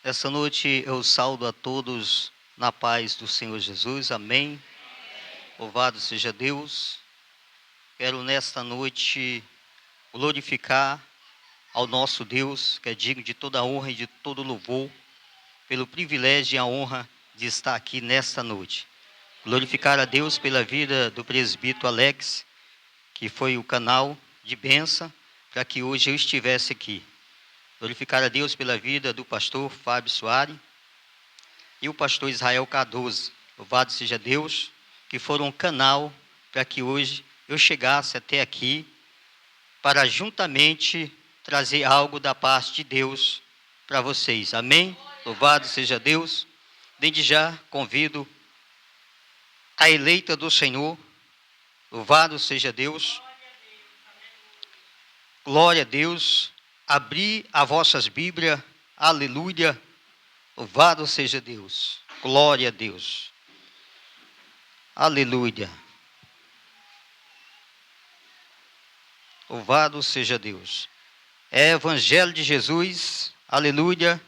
Essa noite eu saúdo a todos na paz do Senhor Jesus, amém. Louvado seja Deus. Quero nesta noite glorificar ao nosso Deus, que é digno de toda a honra e de todo louvor, pelo privilégio e a honra de estar aqui nesta noite. Glorificar a Deus pela vida do presbítero Alex, que foi o canal de bênção para que hoje eu estivesse aqui. Glorificar a Deus pela vida do pastor Fábio Soares e o pastor Israel Cardoso. Louvado seja Deus, que foram um canal para que hoje eu chegasse até aqui, para juntamente trazer algo da parte de Deus para vocês. Amém? Louvado seja Deus. Desde já convido a eleita do Senhor. Louvado seja Deus. Glória a Deus. Abri as vossas Bíblias, aleluia, louvado seja Deus, glória a Deus, aleluia, louvado seja Deus. É Evangelho de Jesus, aleluia.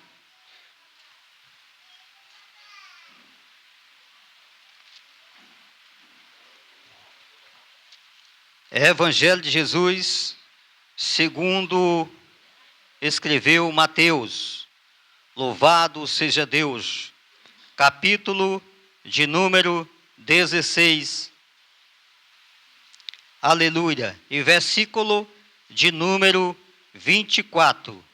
É Evangelho de Jesus, segundo escreveu Mateus, louvado seja Deus, capítulo de número 16, aleluia, e versículo de número 24.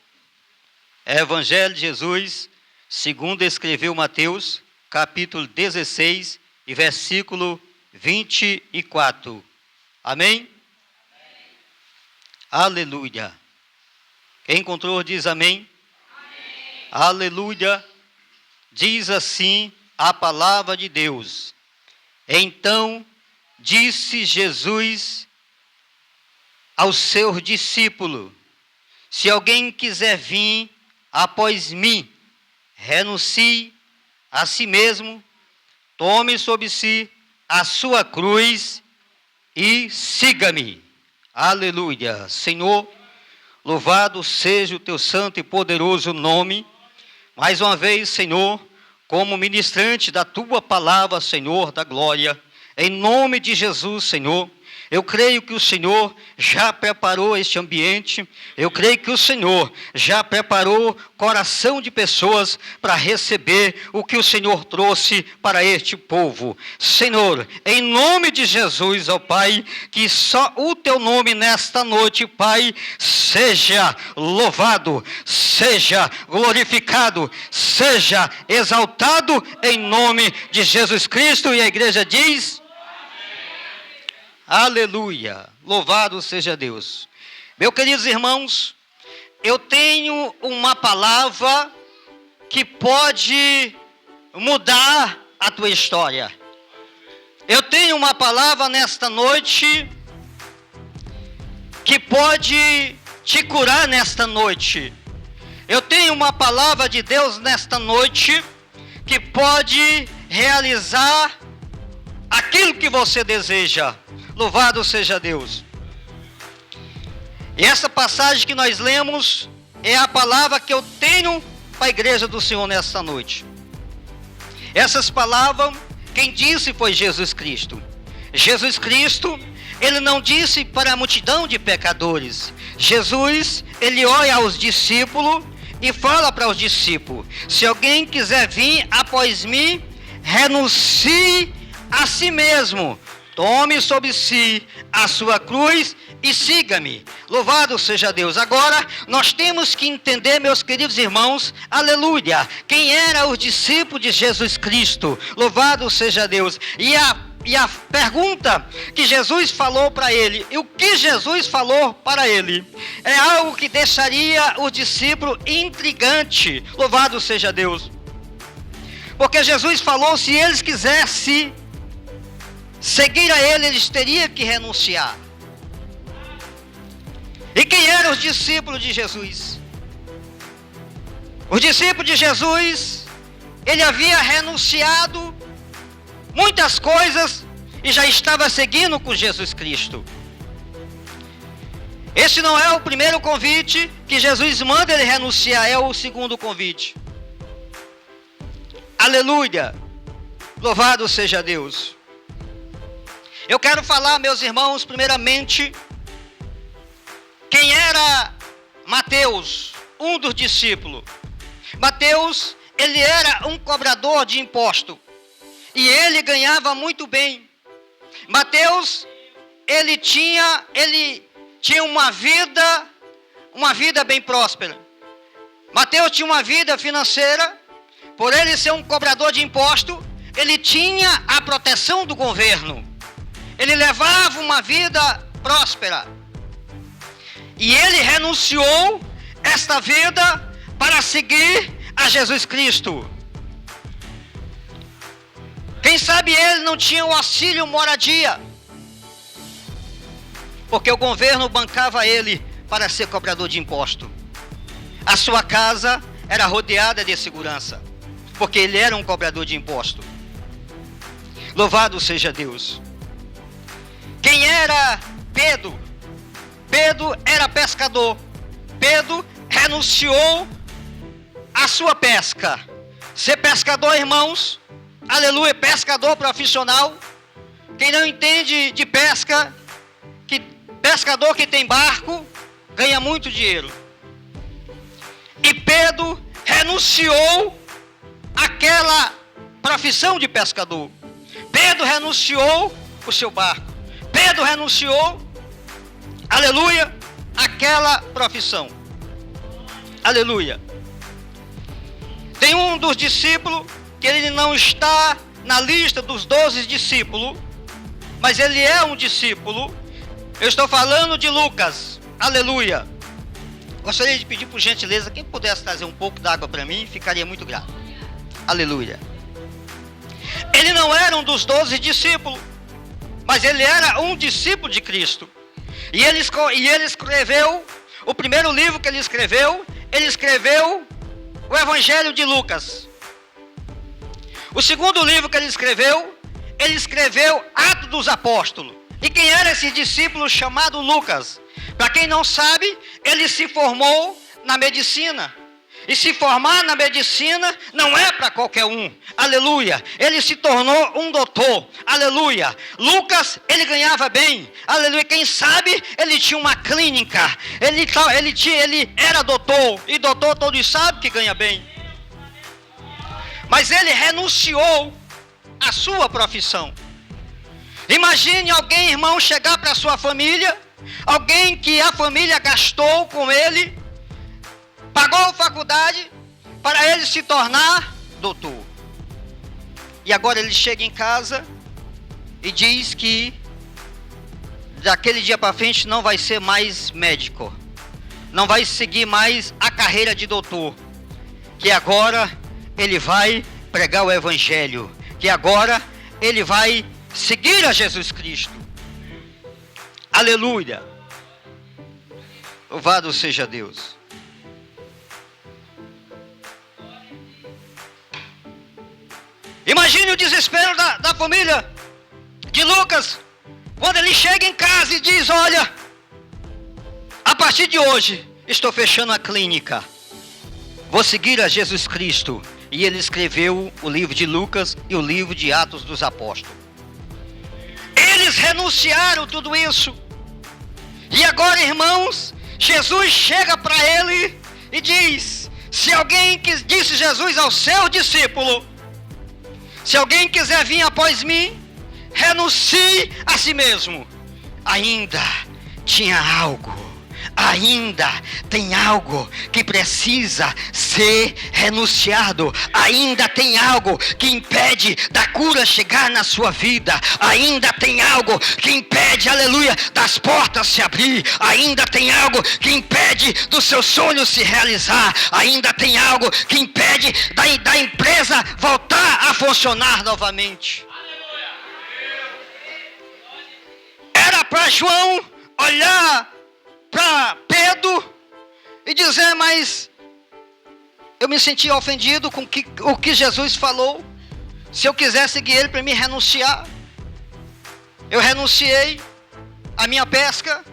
Evangelho de Jesus, segundo escreveu Mateus, capítulo 16 e versículo 24. Amém? Aleluia. Quem encontrou diz amém. Amém. Aleluia. Diz assim a palavra de Deus. Então disse Jesus aos seus discípulos: se alguém quiser vir após mim, renuncie a si mesmo, tome sobre si a sua cruz e siga-me. Aleluia. Senhor, louvado seja o teu santo e poderoso nome. Mais uma vez, Senhor, como ministrante da tua palavra, Senhor, da glória, em nome de Jesus, Senhor, eu creio que o Senhor já preparou este ambiente, eu creio que o Senhor já preparou coração de pessoas para receber o que o Senhor trouxe para este povo. Senhor, em nome de Jesus, ó Pai, que só o teu nome nesta noite, Pai, seja louvado, seja glorificado, seja exaltado em nome de Jesus Cristo. E a igreja diz: aleluia, louvado seja Deus. Meus queridos irmãos, eu tenho uma palavra que pode mudar a tua história. Eu tenho uma palavra nesta noite que pode te curar nesta noite. Eu tenho uma palavra de Deus nesta noite que pode realizar aquilo que você deseja. Louvado seja Deus. E essa passagem que nós lemos é a palavra que eu tenho para a igreja do Senhor nesta noite. Essas palavras, quem disse foi Jesus Cristo. Jesus Cristo, ele não disse para a multidão de pecadores. Jesus, ele olha aos discípulos e fala para os discípulos: se alguém quiser vir após mim, renuncie a si mesmo, tome sobre si a sua cruz e siga-me. Louvado seja Deus. Agora, nós temos que entender, meus queridos irmãos, aleluia, quem eram os discípulos de Jesus Cristo. Louvado seja Deus. E a pergunta que Jesus falou para ele, e o que Jesus falou para ele, é algo que deixaria o discípulo intrigante. Louvado seja Deus. Porque Jesus falou, se eles quisessem seguir a ele, eles teriam que renunciar. E quem eram os discípulos de Jesus? Os discípulos de Jesus, ele havia renunciado muitas coisas e já estava seguindo com Jesus Cristo. Esse não é o primeiro convite que Jesus manda ele renunciar, é o segundo convite. Aleluia! Louvado seja Deus. Eu quero falar, meus irmãos, primeiramente, quem era Mateus, um dos discípulos. Mateus, ele era um cobrador de imposto. E ele ganhava muito bem. Mateus, ele tinha uma vida bem próspera. Mateus tinha uma vida financeira. Por ele ser um cobrador de imposto, ele tinha a proteção do governo. Ele levava uma vida próspera. E ele renunciou esta vida para seguir a Jesus Cristo. Quem sabe ele não tinha o auxílio moradia, porque o governo bancava ele para ser cobrador de imposto. A sua casa era rodeada de segurança, porque ele era um cobrador de imposto. Louvado seja Deus. Quem era Pedro? Pedro era pescador. Pedro renunciou à sua pesca. Ser pescador, irmãos, aleluia, pescador profissional. Quem não entende de pesca, pescador que tem barco, ganha muito dinheiro. E Pedro renunciou àquela profissão de pescador. Pedro renunciou o seu barco. Pedro renunciou, aleluia, àquela profissão. Aleluia. Tem um dos discípulos que ele não está na lista dos 12 discípulos, mas ele é um discípulo. Eu estou falando de Lucas. Aleluia. Gostaria de pedir por gentileza, quem pudesse trazer um pouco d'água para mim, ficaria muito grato. Aleluia. Ele não era um dos 12 discípulos, mas ele era um discípulo de Cristo. E ele escreveu, o primeiro livro que ele escreveu o Evangelho de Lucas. O segundo livro que ele escreveu Atos dos Apóstolos. E quem era esse discípulo chamado Lucas? Para quem não sabe, ele se formou na medicina. E se formar na medicina não é para qualquer um. Aleluia. Ele se tornou um doutor. Aleluia. Lucas, ele ganhava bem. Aleluia. Quem sabe, ele tinha uma clínica. Ele era doutor. E doutor todos sabem que ganha bem. Mas ele renunciou à sua profissão. Imagine alguém, irmão, chegar para a sua família. Alguém que a família gastou com ele. Pagou faculdade para ele se tornar doutor. E agora ele chega em casa e diz que daquele dia para frente não vai ser mais médico. Não vai seguir mais a carreira de doutor. Que agora ele vai pregar o Evangelho. Que agora ele vai seguir a Jesus Cristo. Aleluia. Louvado seja Deus. Imagine o desespero da família de Lucas, quando ele chega em casa e diz: olha, a partir de hoje, estou fechando a clínica, vou seguir a Jesus Cristo. E ele escreveu o livro de Lucas e o livro de Atos dos Apóstolos. Eles renunciaram tudo isso. E agora, irmãos, Jesus chega para ele e diz: se alguém disse Jesus ao seu discípulo, se alguém quiser vir após mim, renuncie a si mesmo. Ainda tinha algo, ainda tem algo que precisa ser renunciado. Ainda tem algo que impede da cura chegar na sua vida. Ainda tem algo que impede, aleluia, das portas se abrir. Ainda tem algo que impede do seu sonho se realizar. Ainda tem algo que impede da empresa voltar a funcionar novamente. Era para João olhar para Pedro e dizer: mas eu me senti ofendido com o que Jesus falou. Se eu quiser seguir ele, para me renunciar, eu renunciei à minha pesca.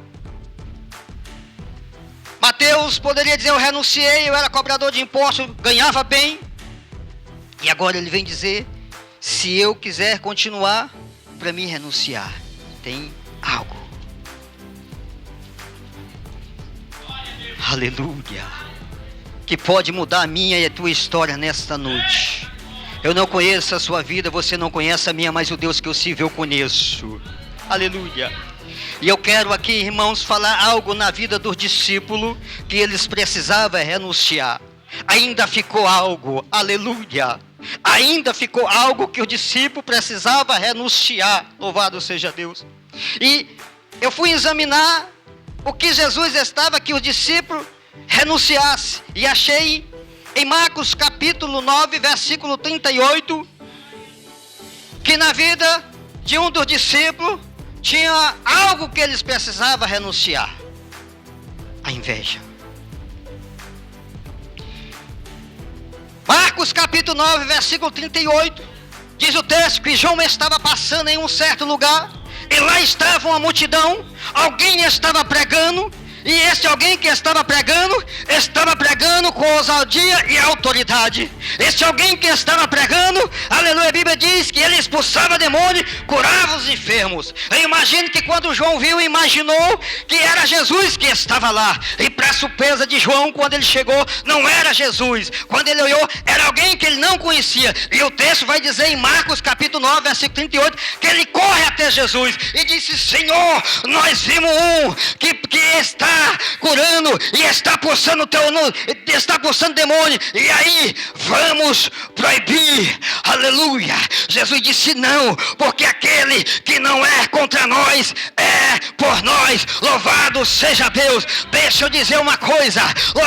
Mateus poderia dizer: eu renunciei, eu era cobrador de impostos, ganhava bem. E agora ele vem dizer, se eu quiser continuar, para mim renunciar, tem algo. Aleluia. Que pode mudar a minha e a tua história nesta noite. Eu não conheço a sua vida, você não conhece a minha, mas o Deus que eu sirvo eu conheço. Aleluia. E eu quero aqui, irmãos, falar algo na vida dos discípulos que eles precisavam renunciar. Ainda ficou algo, aleluia. Ainda ficou algo que o discípulo precisava renunciar. Louvado seja Deus. E eu fui examinar o que Jesus estava que os discípulos renunciassem. E achei em Marcos capítulo 9, versículo 38, que na vida de um dos discípulos tinha algo que eles precisavam renunciar. A inveja. Marcos capítulo 9, versículo 38, diz o texto que João estava passando em um certo lugar, e lá estava uma multidão, alguém estava pregando, e esse alguém que estava pregando com ousadia e autoridade. Esse alguém que estava pregando, aleluia, a Bíblia diz que ele expulsava demônio, curava os enfermos. Eu imagino que quando João viu, imaginou que era Jesus que estava lá. E para surpresa de João, quando ele chegou, não era Jesus. Quando ele olhou, era alguém que ele não conhecia. E o texto vai dizer em Marcos capítulo 9, versículo 38, que ele corre até Jesus e disse, Senhor, nós vimos um que está curando e está expulsando demônio, e aí vamos proibir. Aleluia. Jesus disse não, porque aquele que não é contra nós é por nós. Louvado seja Deus. Deixa eu dizer uma coisa,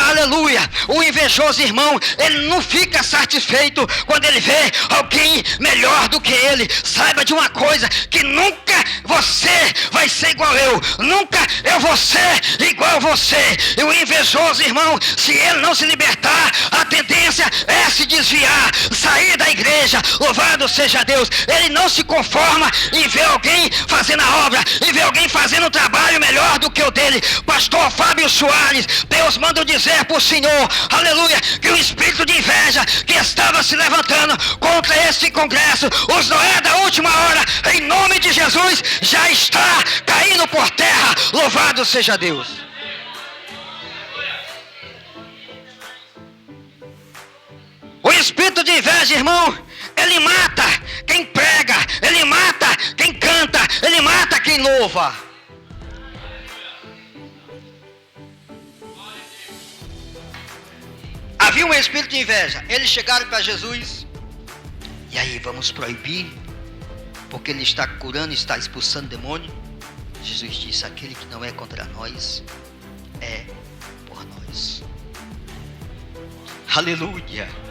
aleluia, o invejoso irmão, ele não fica satisfeito quando ele vê alguém melhor do que ele. Saiba de uma coisa, que nunca você vai ser igual eu, nunca eu vou ser igual você. E o invejoso irmão, se ele não se libertar, a tendência é se desviar, sair da igreja. Louvado seja Deus. Ele não se conforma em ver alguém fazendo a obra, e ver alguém fazendo um trabalho melhor do que o dele. Pastor Fábio Soares, Deus manda dizer para o Senhor, aleluia, que o espírito de inveja que estava se levantando contra esse congresso, os Noé da última hora, em nome de Jesus, já está caindo por terra. Louvado seja Deus. O espírito de inveja, irmão, ele mata quem prega, ele mata quem canta, ele mata quem louva. Havia um espírito de inveja. Eles chegaram para Jesus, e aí, vamos proibir, porque ele está curando, está expulsando demônio. Jesus disse, aquele que não é contra nós é por nós. Aleluia.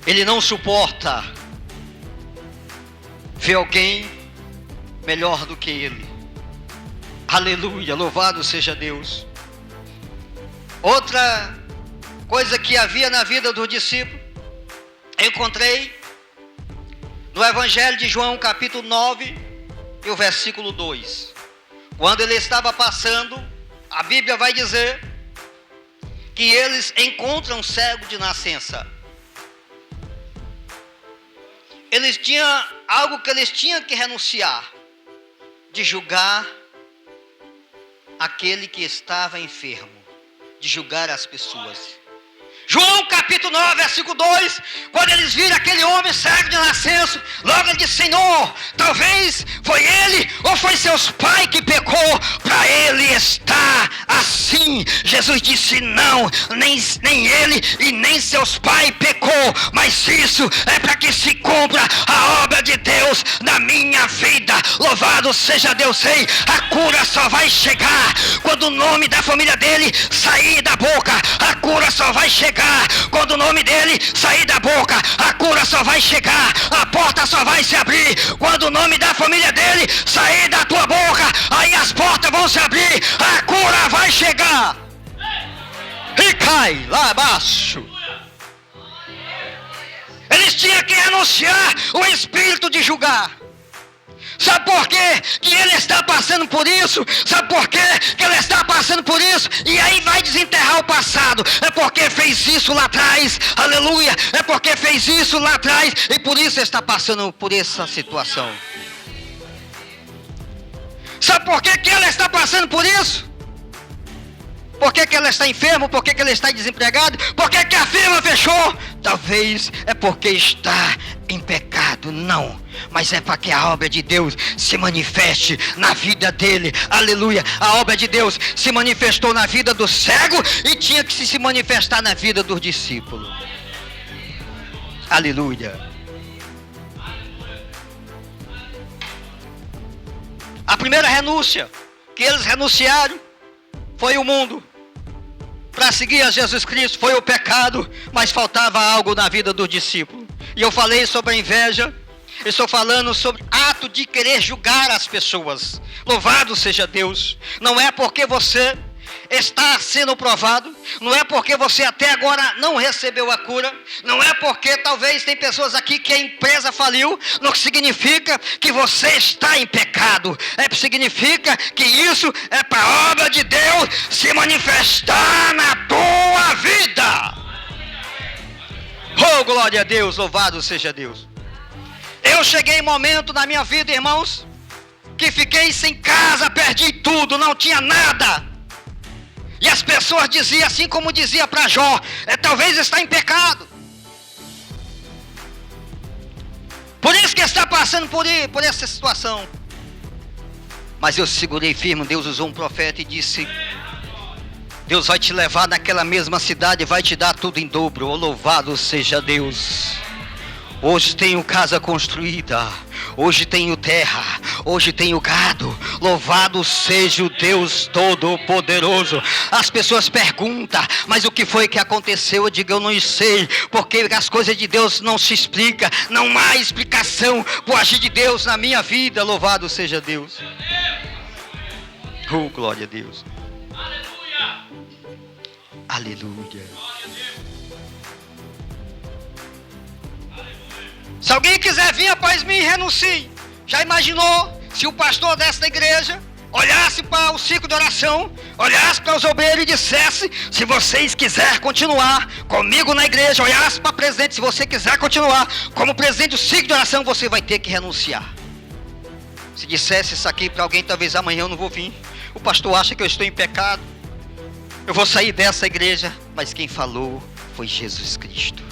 Ele não suporta ver alguém melhor do que ele. Aleluia, louvado seja Deus. Outra coisa que havia na vida do discípulo, eu encontrei no Evangelho de João, capítulo 9, e o versículo 2. Quando ele estava passando, a Bíblia vai dizer que eles encontram um cego de nascença. Eles tinham algo que eles tinham que renunciar, de julgar aquele que estava enfermo, de julgar as pessoas. João capítulo 9, versículo 2, quando eles viram aquele homem cego de nascença, logo ele disse, Senhor, talvez foi ele ou foi seus pais que pecou para ele estar assim. Jesus disse, não, nem ele e nem seus pais pecou, mas isso é para que se cumpra a obra de Deus na minha vida. Louvado seja Deus. Ei, a cura só vai chegar quando o nome da família dele sair da boca. A cura só vai chegar quando o nome dele sair da boca. A cura só vai chegar, a porta só vai se abrir quando o nome da família dele sair da tua boca. Aí as portas vão se abrir, a cura vai chegar. E cai lá abaixo. Eles tinham que renunciar o espírito de julgar. Sabe por quê que ele está passando por isso? Sabe por quê que ele está passando por isso? E aí vai desenterrar o passado. É porque fez isso lá atrás. Aleluia. É porque fez isso lá atrás. E por isso está passando por essa situação. Sabe por que ela está passando por isso? Por que ela está enferma? Por que ela está desempregada? Por que a firma fechou? Talvez é porque está em pecado. Não, mas é para que a obra de Deus se manifeste na vida dele. Aleluia. A obra de Deus se manifestou na vida do cego e tinha que se manifestar na vida dos discípulos. Aleluia. A primeira renúncia que eles renunciaram foi o mundo. Para seguir a Jesus Cristo foi o pecado, mas faltava algo na vida dos discípulos. E eu falei sobre a inveja. Eu estou falando sobre ato de querer julgar as pessoas. Louvado seja Deus. Não é porque você está sendo provado, não é porque você até agora não recebeu a cura, não é porque talvez tem pessoas aqui que a empresa faliu, não significa que você está em pecado, significa que isso é para a obra de Deus se manifestar na tua vida. Oh, glória a Deus, louvado seja Deus. Eu cheguei em momento na minha vida, irmãos, que fiquei sem casa, perdi tudo, não tinha nada. E as pessoas diziam, assim como dizia para Jó, talvez está em pecado. Por isso que está passando por essa situação. Mas eu segurei firme. Deus usou um profeta e disse: Deus vai te levar naquela mesma cidade e vai te dar tudo em dobro. Oh, louvado seja Deus. Hoje tenho casa construída, hoje tenho terra, hoje tenho gado. Louvado seja o Deus Todo-Poderoso. As pessoas perguntam, mas o que foi que aconteceu? Eu digo, eu não sei, porque as coisas de Deus não se explicam. Não há explicação para o agir de Deus na minha vida. Louvado seja Deus. Oh, glória a Deus. Aleluia. Aleluia. Se alguém quiser vir após mim, renuncie. Já imaginou se o pastor desta igreja olhasse para o ciclo de oração, olhasse para os obreiros e dissesse: se vocês quiserem continuar comigo na igreja, olhasse para o presidente: se você quiser continuar como presidente do ciclo de oração, você vai ter que renunciar. Se dissesse isso aqui para alguém, talvez amanhã eu não vou vir. O pastor acha que eu estou em pecado, eu vou sair dessa igreja. Mas quem falou foi Jesus Cristo.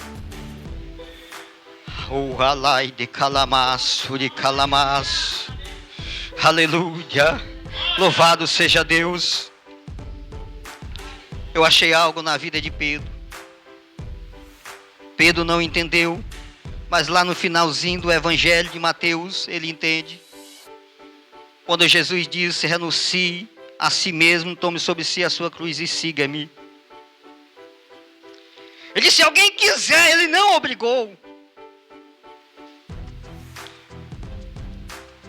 Oh, alai de calamaço, de calamaço. Aleluia. Louvado seja Deus. Eu achei algo na vida de Pedro. Pedro não entendeu, mas lá no finalzinho do Evangelho de Mateus, ele entende. Quando Jesus disse: renuncie a si mesmo, tome sobre si a sua cruz e siga-me. Ele disse: se alguém quiser, ele não obrigou.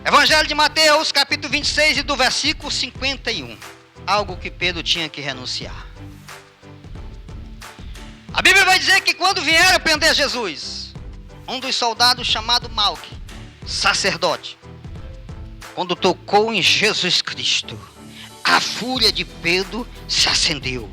Evangelho de Mateus, capítulo 26 e do versículo 51. Algo que Pedro tinha que renunciar. A Bíblia vai dizer que quando vieram prender Jesus, um dos soldados chamado Malque, sacerdote, quando tocou em Jesus Cristo, a fúria de Pedro se acendeu.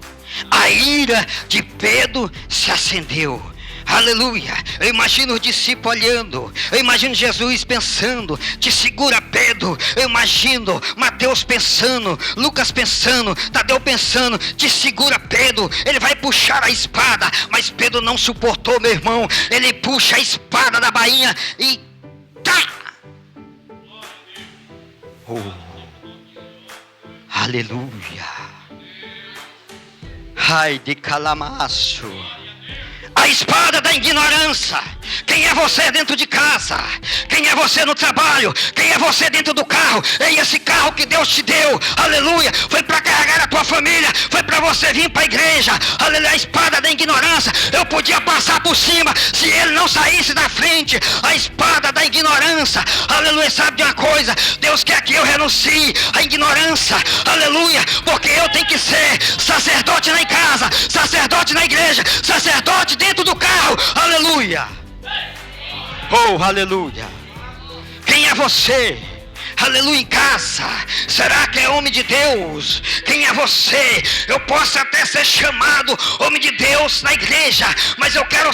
A ira de Pedro se acendeu. Aleluia. Eu imagino os discípulos olhando. Eu imagino Jesus pensando: te segura, Pedro. Eu imagino Mateus pensando, Lucas pensando, Tadeu pensando: te segura, Pedro. Ele vai puxar a espada. Mas Pedro não suportou, meu irmão. Ele puxa a espada da bainha e tá. Oh. Aleluia. Ai de calamaço. A espada da ignorância. Quem é você dentro de casa? Quem é você no trabalho? Quem é você dentro do carro? E esse carro que Deus te deu, aleluia, foi para carregar a tua família, foi para você vir para a igreja. Aleluia. A espada da ignorância. Eu podia passar por cima se ele não saísse da frente. A espada da ignorância. Aleluia. Sabe de uma coisa? Deus quer que eu renuncie à ignorância. Aleluia. Porque eu tenho que ser sacerdote na casa, sacerdote na igreja, sacerdote dentro do carro. Aleluia. Oh, aleluia. Quem é você? aleluia, em casa? Será que é homem de Deus? Quem é você? Eu posso até ser chamado homem de Deus na igreja, mas eu quero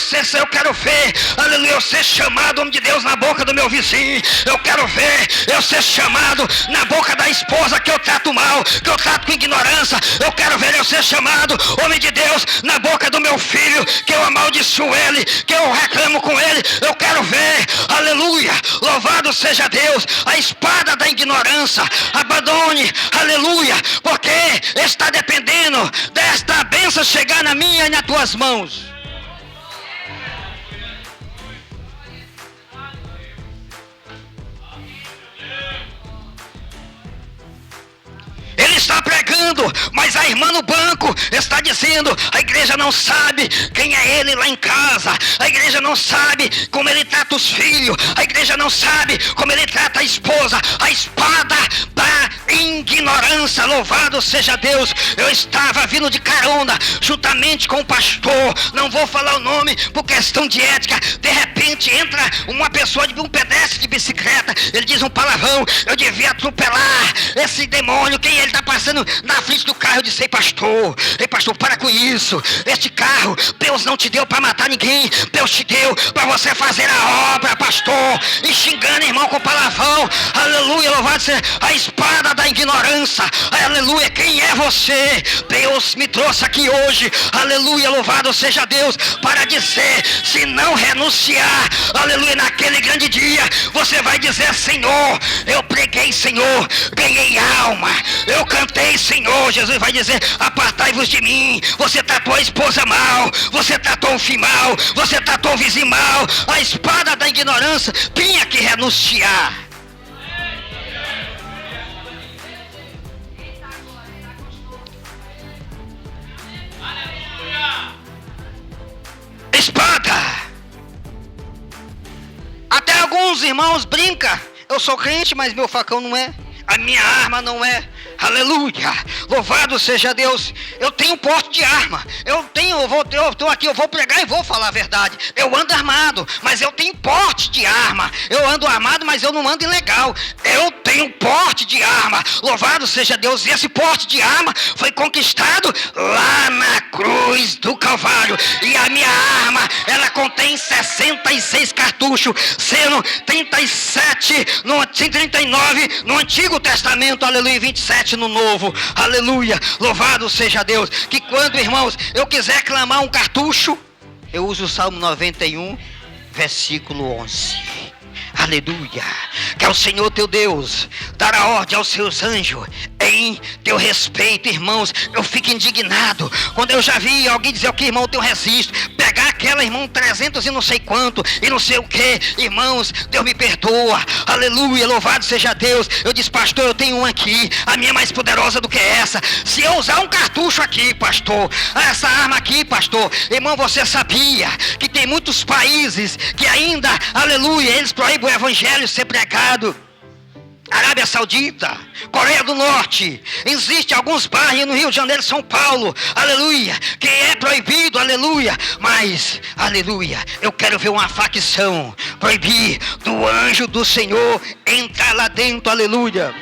ver, aleluia, eu ser chamado homem de Deus na boca do meu vizinho. Eu quero ver eu ser chamado na boca da esposa que eu trato mal, que eu trato com ignorância. Eu quero ver eu ser chamado homem de Deus na boca do meu filho, que eu amaldiçoo ele, que eu reclamo com ele. Eu quero ver, aleluia, louvado seja Deus, a espada da ignorância. Abandone, aleluia, porque está dependendo desta bênção chegar na minha e nas tuas mãos. Ele está pregando, mas a irmã no banco está dizendo: a igreja não sabe quem é ele lá em casa, a igreja não sabe como ele trata os filhos, a igreja não sabe como ele trata a esposa. A espada da ignorância, louvado seja Deus. Eu estava vindo de carona juntamente com o pastor, não vou falar o nome por questão de ética. De repente entra uma pessoa, um pedestre de bicicleta, ele diz um palavrão. Eu devia atropelar esse demônio. Quem ele está passando na frente do carro? Eu disse: ei pastor, para com isso. Este carro Deus não te deu para matar ninguém, Deus te deu para você fazer a obra, pastor. E xingando irmão com palavrão, aleluia, louvado seja a espada da ignorância, aleluia. Quem é você? Deus me trouxe aqui hoje, aleluia, louvado seja Deus, para dizer: se não renunciar, aleluia, naquele grande dia, você vai dizer: Senhor, eu preguei, Senhor, ganhei alma, eu cantei, Senhor. Jesus vai dizer: apartai-vos de mim. Você tratou a esposa mal, você tratou o filho mal, você tratou o vizinho mal. A espada da ignorância tinha que renunciar. Espada. Até alguns irmãos brincam: eu sou crente, mas meu facão não é, a minha arma não é. Aleluia, louvado seja Deus. Eu tenho porte de arma, eu estou aqui, eu vou pregar e vou falar a verdade. Eu ando armado, mas eu tenho porte de arma. Eu ando armado, mas eu não ando ilegal. Eu tenho porte de arma, louvado seja Deus. E esse porte de arma foi conquistado lá na cruz do Calvário. E a minha arma, ela contém 66 cartuchos, sendo 39 no Antigo Testamento, aleluia, 27 no Novo, aleluia, louvado seja Deus. Que quando, irmãos, eu quiser clamar um cartucho, eu uso o Salmo 91, versículo 11. Aleluia. Que é o Senhor teu Deus dará ordem aos seus anjos em teu respeito. Irmãos, eu fico indignado quando eu já vi alguém dizer: o que, irmão, eu resisto, pegar aquela, irmão, 300 e não sei quanto e não sei o que. Irmãos, Deus me perdoa, aleluia, louvado seja Deus. Eu disse: pastor, eu tenho um aqui, a minha é mais poderosa do que essa. Se eu usar um cartucho aqui, pastor, essa arma aqui, pastor, irmão, você sabia que tem muitos países que ainda, aleluia, eles proíbem o evangelho ser pregado? Arábia Saudita, Coreia do Norte, existem alguns bairros no Rio de Janeiro, São Paulo, aleluia, que é proibido, aleluia. Mas, aleluia, eu quero ver uma facção proibir do anjo do Senhor entrar lá dentro, aleluia.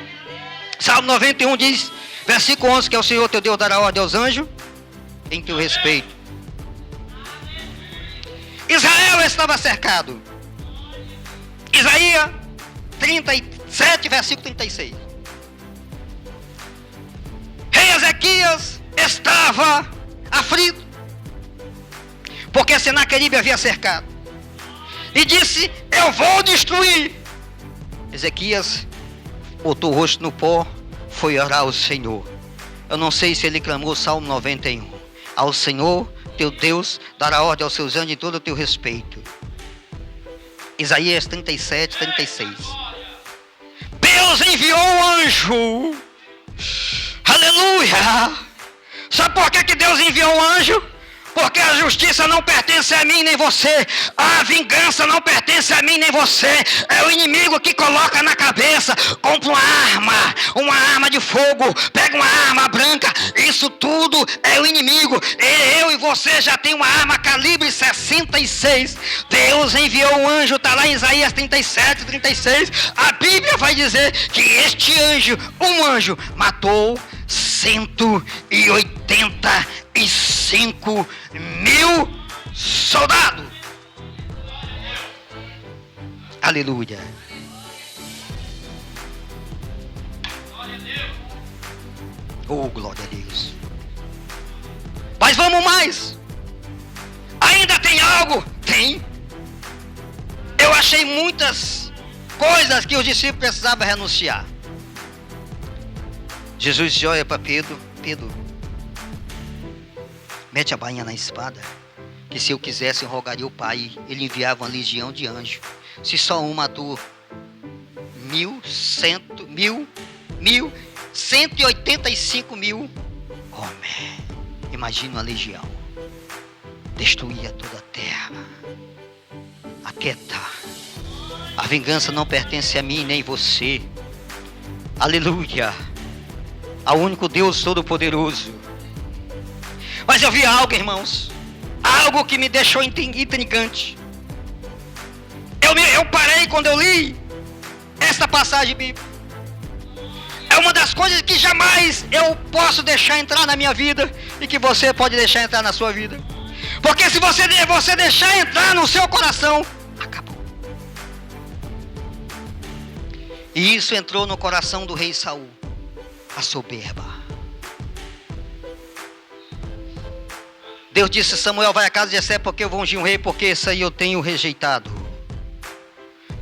Salmo 91 diz, versículo 11, que é o Senhor teu Deus dará ordem aos anjos em teu respeito. Israel estava cercado. Isaías 37, versículo 36. Rei Ezequias estava aflito, porque Senaqueribe havia cercado, e disse: eu vou destruir. Ezequias botou o rosto no pó, foi orar ao Senhor. Eu não sei se ele clamou o Salmo 91. Ao Senhor teu Deus dará ordem aos seus anjos em todo o teu respeito. Isaías 37, 36. Deus enviou um anjo. Aleluia. Sabe por que Deus enviou um anjo? porque a justiça não pertence a mim nem você, a vingança não pertence a mim nem você, é o inimigo que coloca na cabeça, compra uma arma de fogo, pega uma arma branca, isso tudo é o inimigo. Eu e você já tem uma arma calibre 66, Deus enviou um anjo, está lá em Isaías 37, 36, a Bíblia vai dizer que este anjo, um anjo, matou 185 mil soldados. Aleluia. Oh, glória a Deus. Mas vamos mais. Ainda tem algo? Tem. Eu achei muitas coisas que os discípulos precisavam renunciar. Jesus disse: olha para Pedro: Pedro, mete a bainha na espada, que se eu quisesse eu rogaria ao Pai, ele enviava uma legião de anjos. Se só um matou 185 mil homens, imagina uma legião, destruía toda a terra. Aquieta, a vingança não pertence a mim nem você. Aleluia, ao único Deus Todo-Poderoso. Mas eu vi algo, irmãos, algo que me deixou intrigante. Eu parei quando eu li esta passagem bíblica. É uma das coisas que jamais eu posso deixar entrar na minha vida e que você pode deixar entrar na sua vida. Porque se você deixar entrar no seu coração, acabou. E isso entrou no coração do rei Saul, a soberba. Deus disse: Samuel, vai à casa de Jessé, porque eu vou ungir um rei, porque esse aí eu tenho rejeitado.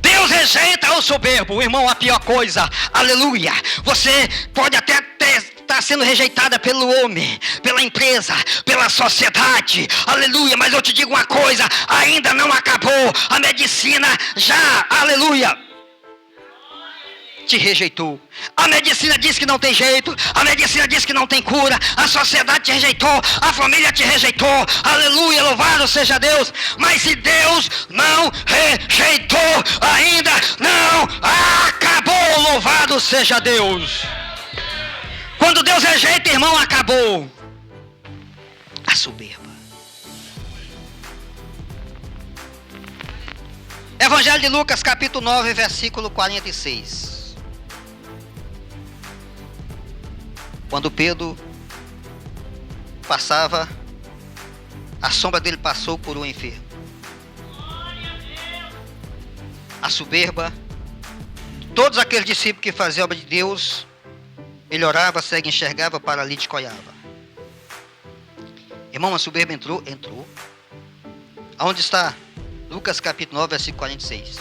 Deus rejeita o soberbo, irmão, a pior coisa. Aleluia. Você pode até estar sendo rejeitada pelo homem, pela empresa, pela sociedade. Aleluia. Mas eu te digo uma coisa: ainda não acabou. A medicina já, aleluia, te rejeitou. A medicina diz que não tem jeito, a medicina diz que não tem cura, a sociedade te rejeitou, a família te rejeitou. Aleluia, louvado seja Deus. Mas se Deus não rejeitou, ainda não acabou. Louvado seja Deus. Quando Deus rejeita, irmão, acabou. A soberba. Evangelho de Lucas, capítulo 9, versículo 46. Quando Pedro passava, a sombra dele passou por um enfermo. A soberba, todos aqueles discípulos que faziam a obra de Deus, ele orava, cego enxergava, paralítico olhava. Irmão, a soberba entrou. Aonde está? Lucas capítulo 9, versículo 46.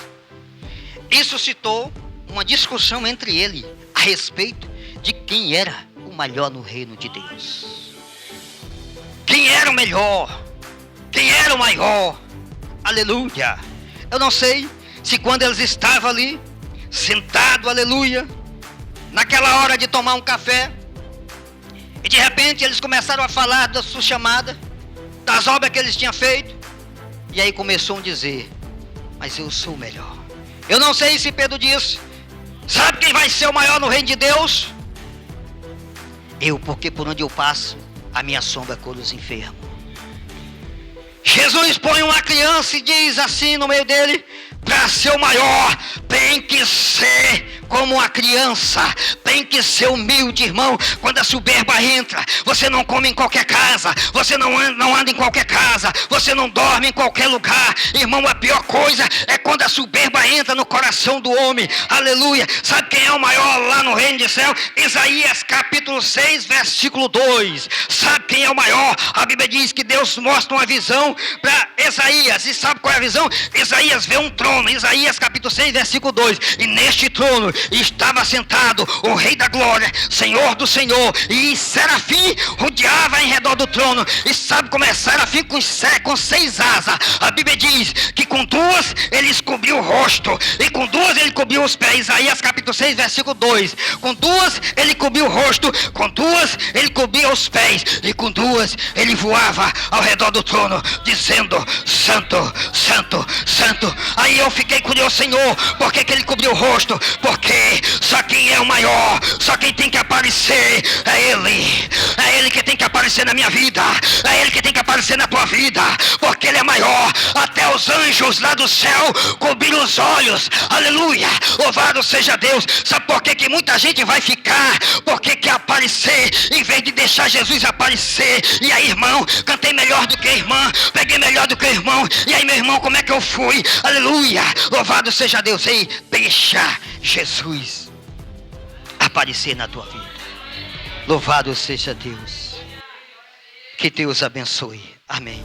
Isso citou uma discussão entre ele a respeito de quem era o melhor no reino de Deus. Quem era o melhor? Quem era o maior? Aleluia. Eu não sei se quando eles estavam ali, sentados, aleluia, naquela hora de tomar um café, e de repente eles começaram a falar da sua chamada, das obras que eles tinham feito, e aí começou a dizer: mas eu sou o melhor. Eu não sei se Pedro disse: sabe quem vai ser o maior no reino de Deus? Eu, porque por onde eu passo, a minha sombra cura os enfermos. Jesus põe uma criança e diz assim no meio dele: para ser o maior, tem que ser como uma criança, tem que ser humilde, irmão. Quando a soberba entra, você não come em qualquer casa, você não anda em qualquer casa, você não dorme em qualquer lugar. Irmão, a pior coisa é quando a soberba entra no coração do homem. Aleluia. Sabe quem é o maior lá no reino de céu? Isaías capítulo 6, versículo 2. Sabe quem é o maior? A Bíblia diz que Deus mostra uma visão para Isaías. E sabe qual é a visão? Isaías vê um trono. Isaías capítulo 6, versículo 2. E neste trono e estava sentado o Rei da Glória, Senhor do Senhor, e serafim rodeava em redor do trono. E sabe como é serafim com 6 asas? A Bíblia diz que com 2 ele cobriu o rosto, e com 2 ele cobriu os pés. Isaías capítulo 6, versículo 2. Com 2 ele cobriu o rosto, com 2 ele cobria os pés, e com 2 ele voava ao redor do trono, dizendo: Santo, Santo, Santo. Aí eu fiquei curioso, Senhor, por que ele cobriu o rosto? Porque só quem é o maior, só quem tem que aparecer é Ele. É Ele que tem que aparecer na minha vida, é Ele que tem que aparecer na tua vida, porque Ele é maior. Até os anjos lá do céu cobriram os olhos. Aleluia, louvado seja Deus. Sabe por que muita gente vai ficar? Porque quer aparecer em vez de deixar Jesus aparecer. E aí, irmão, cantei melhor do que a irmã, peguei melhor do que o irmão. E aí, meu irmão, como é que eu fui? Aleluia, louvado seja Deus. Ei, deixa Jesus aparecer na tua vida. Louvado seja Deus. Que Deus abençoe. Amém.